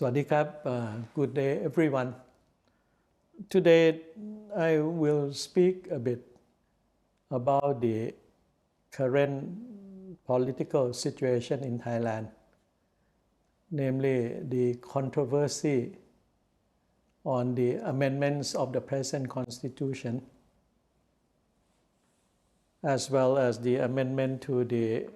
Swadikap, good day everyone. Today I will speak a bit about the current political situation in Thailand, namely the controversy on the amendments of the present constitution, as well as the amendment to the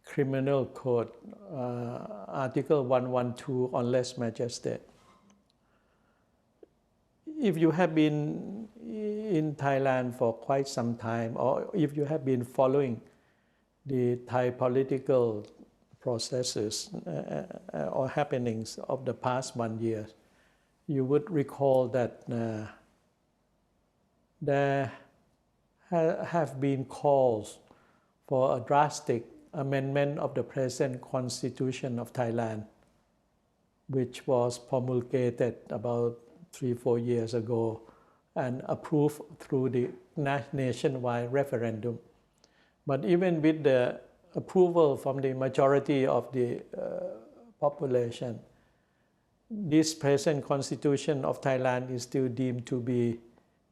Criminal Code, Article 112 on lèse majesté. If you have been in Thailand for quite some time, or if you have been following the Thai political processes or happenings of the past 1 year, you would recall that there have been calls for a drastic amendment of the present constitution of Thailand, which was promulgated about 3-4 years ago and approved through the nationwide referendum. But even with the approval from the majority of the population, this present constitution of Thailand is still deemed to be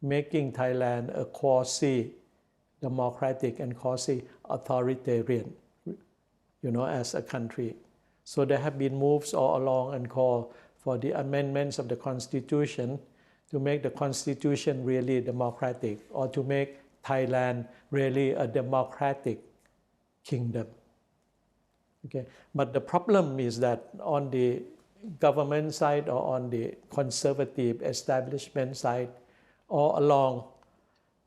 making Thailand a quasi-democratic and quasi-authoritarian, as a country. So there have been moves all along and call for the amendments of the constitution to make the constitution really democratic, or to make Thailand really a democratic kingdom. Okay, but the problem is that on the government side or on the conservative establishment side, all along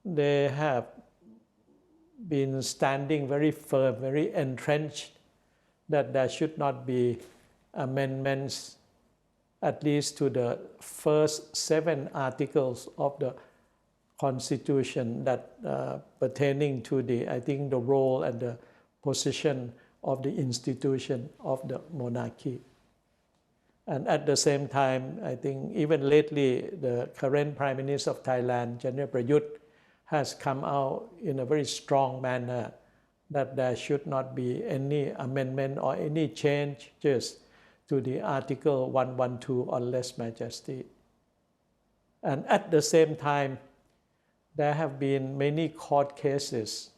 they have been standing very firm, very entrenched that there should not be amendments at least to the first 7 articles of the Constitution that pertaining to the role and the position of the institution of the monarchy. And at the same time, I think even lately, the current Prime Minister of Thailand, General Prayut, has come out in a very strong manner that there should not be any amendment or any changes to the Article 112 on lèse majesté. And at the same time, there have been many court cases,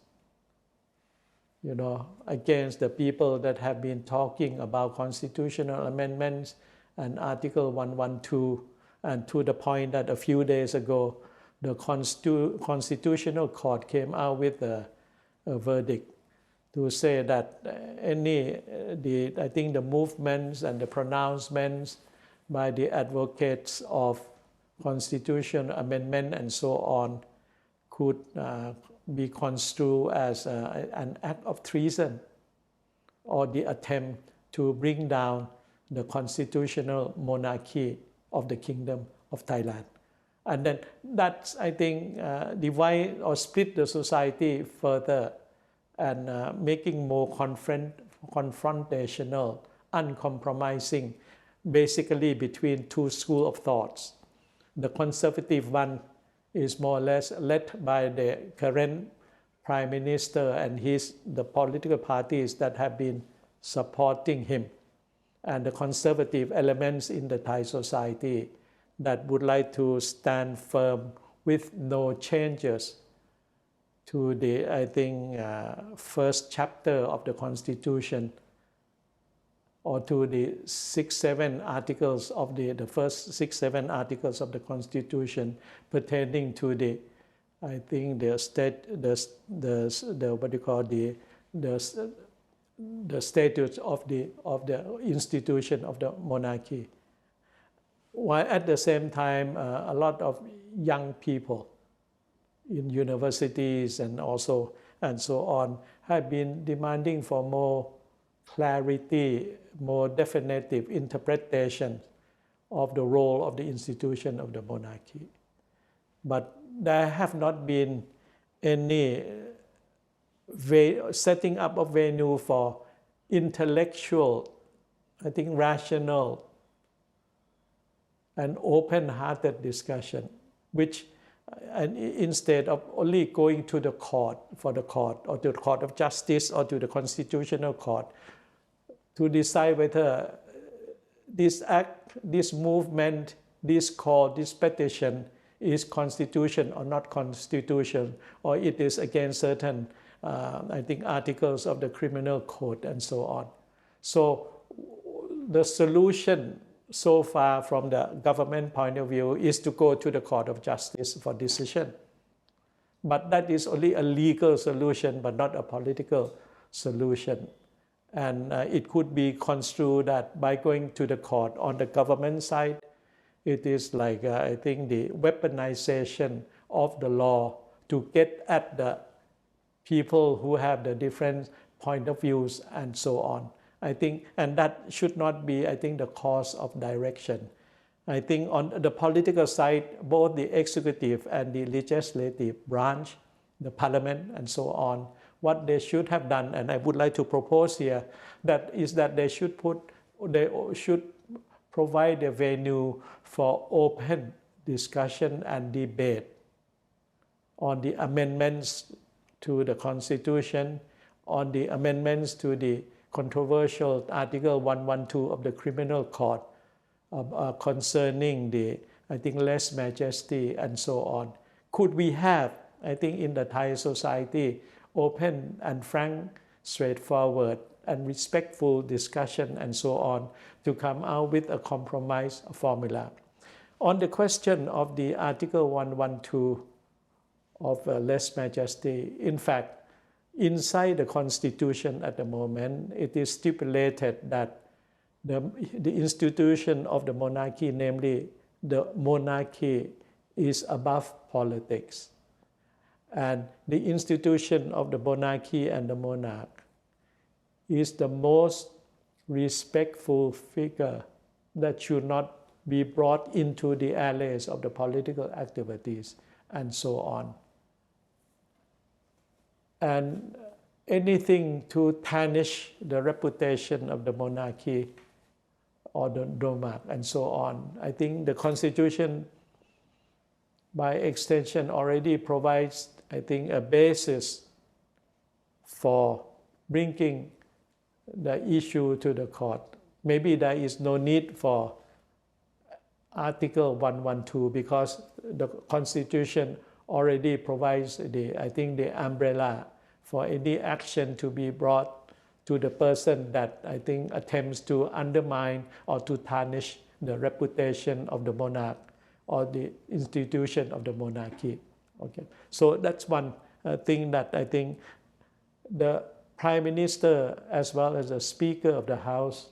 against the people that have been talking about constitutional amendments and Article 112, and to the point that a few days ago, the Constitutional Court came out with a verdict to say that the movements and the pronouncements by the advocates of constitutional amendment and so on could be construed as an act of treason or the attempt to bring down the constitutional monarchy of the Kingdom of Thailand. And then that's, divide or split the society further and making more confrontational, uncompromising, basically between 2 schools of thoughts. The conservative one is more or less led by the current Prime Minister and the political parties that have been supporting him, and the conservative elements in the Thai society that would like to stand firm with no changes to the, first chapter of the Constitution, or to the 6-7 articles of the first 6-7 articles of the Constitution pertaining to the, the statutes of the institution of the monarchy. While at the same time, a lot of young people in universities and so on have been demanding for more clarity, more definitive interpretation of the role of the institution of the monarchy. But there have not been any setting up of venue for intellectual, rational and open-hearted discussion, which instead of only going to the court, or to the Court of Justice or to the Constitutional Court to decide whether this act, this movement, this call, this petition is constitution or not constitution, or it is against certain, I think, articles of the criminal code and so on. So the solution so far from the government point of view is to go to the Court of Justice for decision. But that is only a legal solution, but not a political solution. And it could be construed that by going to the court on the government side, it is like, I think, the weaponization of the law to get at the people who have the different point of views and so on. I think, and that should not be, I think, the cause of direction. I think on the political side, both the executive and the legislative branch, the parliament and so on, what they should have done, and I would like to propose here, that is that they should provide a venue for open discussion and debate on the amendments to the Constitution, on the amendments to the controversial Article 112 of the Criminal Code concerning the, I think, lèse majesty and so on. Could we have, I think, in the Thai society, open and frank, straightforward and respectful discussion and so on to come out with a compromise formula. On the question of the Article 112 of lèse majesty, in fact, inside the Constitution at the moment, it is stipulated that the institution of the monarchy, namely the monarchy, is above politics. And the institution of the monarchy and the monarch is the most respectful figure that should not be brought into the alleys of the political activities and so on. And anything to tarnish the reputation of the monarchy or the monarch and so on. I think the Constitution, by extension, already provides, I think, a basis for bringing the issue to the court. Maybe there is no need for Article 112 because the Constitution already provides I think, the umbrella for any action to be brought to the person that, I think, attempts to undermine or to tarnish the reputation of the monarch or the institution of the monarchy. Okay, so that's one thing that I think the Prime Minister as well as the Speaker of the House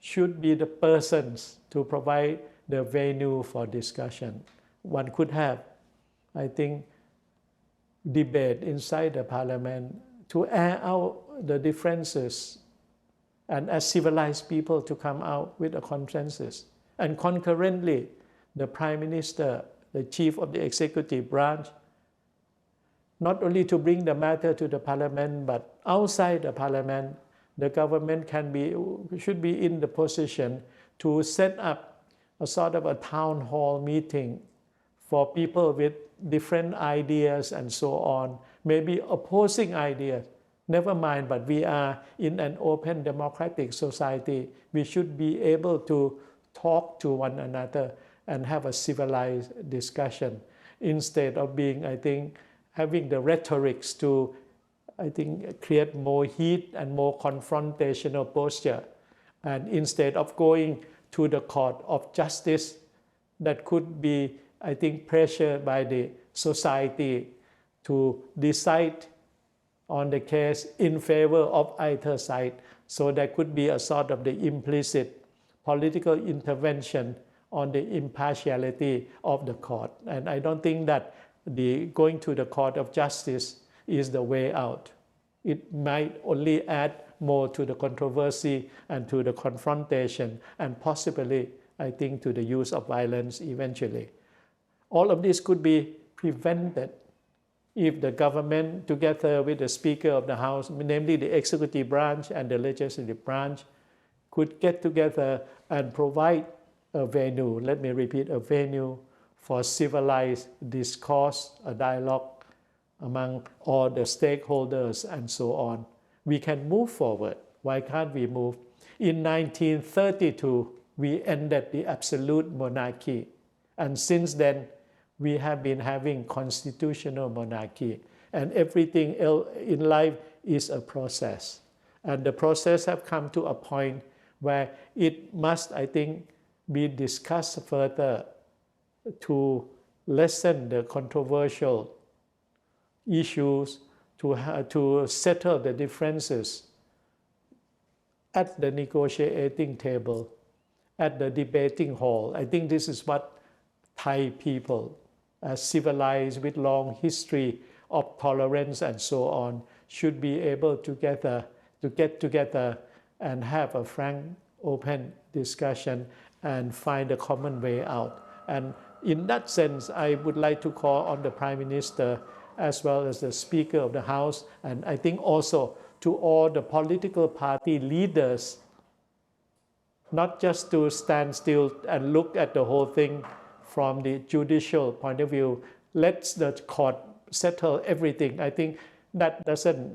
should be the persons to provide the venue for discussion. One could have, I think, debate inside the Parliament to air out the differences and as civilized people to come out with a consensus. And concurrently, the Prime Minister, the Chief of the Executive Branch, not only to bring the matter to the Parliament, but outside the Parliament, the government should be in the position to set up a sort of a town hall meeting for people with different ideas and so on, maybe opposing ideas. Never mind, but we are in an open democratic society. We should be able to talk to one another and have a civilized discussion instead of being, I think, having the rhetorics to, I think, create more heat and more confrontational posture. And instead of going to the Court of Justice that could be, I think, pressured by the society to decide on the case in favor of either side. So there could be a sort of the implicit political intervention on the impartiality of the court. And I don't think that going to the Court of Justice is the way out. It might only add more to the controversy and to the confrontation and possibly, I think, to the use of violence eventually. All of this could be prevented if the government, together with the Speaker of the House, namely the executive branch and the legislative branch, could get together and provide a venue, let me repeat, a venue for civilized discourse, a dialogue among all the stakeholders and so on. We can move forward. Why can't we move? In 1932, we ended the absolute monarchy. And since then, we have been having constitutional monarchy. And everything else in life is a process. And the process have come to a point where it must, I think, be discussed further to lessen the controversial issues, to settle the differences at the negotiating table, at the debating hall. I think this is what Thai people, civilized with long history of tolerance and so on, should be able to get together and have a frank, open discussion and find a common way out. And in that sense, I would like to call on the Prime Minister as well as the Speaker of the House, and I think also to all the political party leaders, not just to stand still and look at the whole thing from the judicial point of view. Let the court settle everything. I think that doesn't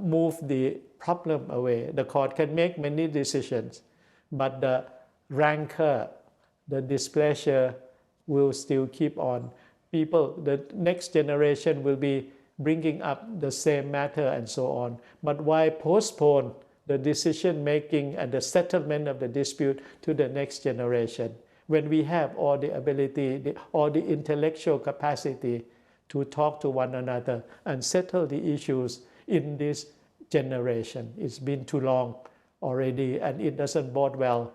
move the problem away. The court can make many decisions, but the rancor, the displeasure will still keep on. People, the next generation will be bringing up the same matter and so on. But why postpone the decision making and the settlement of the dispute to the next generation when we have all the ability, all the intellectual capacity to talk to one another and settle the issues in this generation? It's been too long already, and it doesn't bode well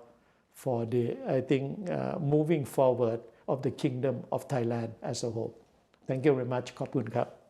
for the, I think, moving forward of the Kingdom of Thailand as a whole. Thank you very much. ขอบคุณครับ